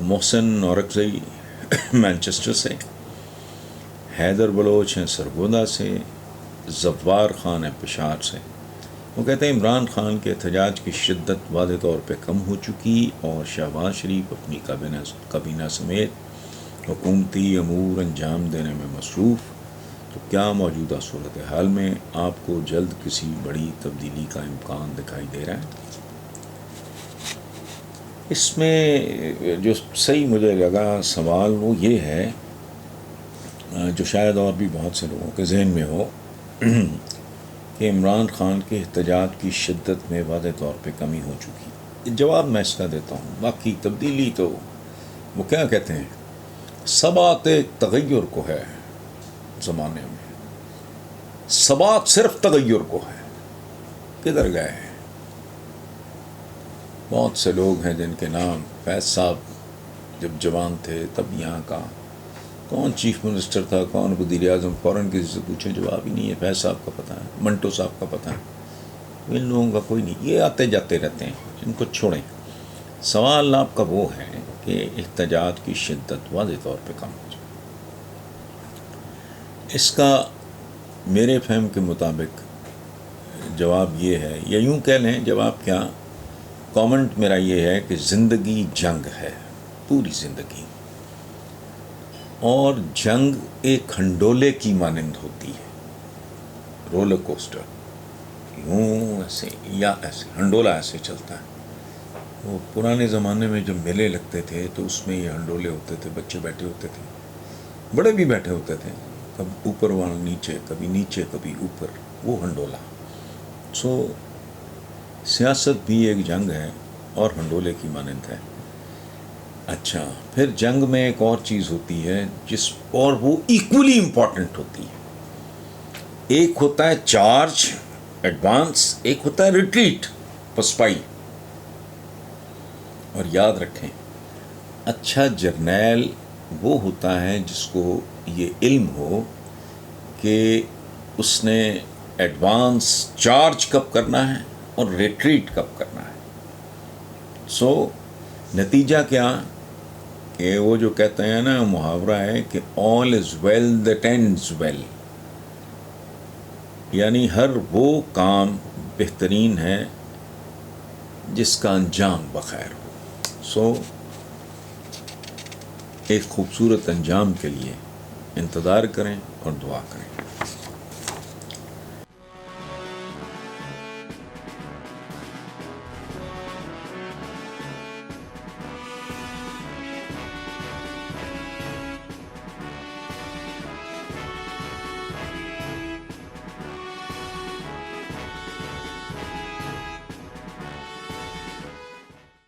محسن Orakzai Manchester سے، حیدر بلوچ ہیں سرگودا سے، زوار خان ہے پشاور سے۔ وہ کہتے ہیں عمران خان کے احتجاج کی شدت واضح طور پہ کم ہو چکی اور شہباز شریف اپنی کابینہ سمیت حکومتی امور انجام دینے میں مصروف، تو کیا موجودہ صورتحال میں آپ کو جلد کسی بڑی تبدیلی کا امکان دکھائی دے رہا ہے؟ اس میں جو صحیح مجھے لگا سوال وہ یہ ہے، جو شاید اور بھی بہت سے لوگوں کے ذہن میں ہو، کہ عمران خان کے احتجاج کی شدت میں واضح طور پہ کمی ہو چکی۔ جواب میں اس کا دیتا ہوں، باقی تبدیلی تو وہ کیا کہتے ہیں، ثبات تغیر کو ہے زمانے میں، ثبات صرف تغیر کو ہے۔ کدھر گئے ہیں؟ بہت سے لوگ ہیں جن کے نام، فیض صاحب جب جوان تھے تب یہاں کا کون چیف منسٹر تھا، کون وزیر اعظم، فوراً کسی سے پوچھیں جواب ہی نہیں ہے۔ فیض صاحب کا پتہ ہے، منٹو صاحب کا پتہ ہے، ان لوگوں کا کوئی نہیں۔ یہ آتے جاتے رہتے ہیں، ان کو چھوڑیں۔ سوال آپ کا وہ ہے کہ احتجاج کی شدت واضح طور پہ کم ہو جائے۔ اس کا میرے فہم کے مطابق جواب یہ ہے، یا یوں کہہ لیں جواب کیا، کامنٹ میرا یہ ہے کہ زندگی جنگ ہے، پوری زندگی، اور جنگ ایک ہنڈولے کی مانند ہوتی ہے، رولر کوسٹر، یوں ایسے یا ایسے، ہنڈولہ ایسے چلتا ہے۔ وہ پرانے زمانے میں جب میلے لگتے تھے تو اس میں یہ ہنڈولے ہوتے تھے، بچے بیٹھے ہوتے تھے، بڑے بھی بیٹھے ہوتے تھے، کبھی اوپر والا نیچے، کبھی نیچے کبھی اوپر، وہ ہنڈولہ۔ سو سیاست بھی ایک جنگ ہے اور ہنڈولے کی مانند ہے۔ اچھا، پھر جنگ میں ایک اور چیز ہوتی ہے اور وہ ایکولی امپورٹنٹ ہوتی ہے۔ ایک ہوتا ہے چارج، ایڈوانس، ایک ہوتا ہے ریٹریٹ، پسپائی۔ اور یاد رکھیں، اچھا جرنیل وہ ہوتا ہے جس کو یہ علم ہو کہ اس نے ایڈوانس چارج کب کرنا ہے اور ریٹریٹ کب کرنا ہے۔ سو نتیجہ کیا کہ وہ جو کہتے ہیں نا، محاورہ ہے کہ all is well that ends well، یعنی ہر وہ کام بہترین ہے جس کا انجام بخیر ہو۔ سو ایک خوبصورت انجام کے لیے انتظار کریں اور دعا کریں۔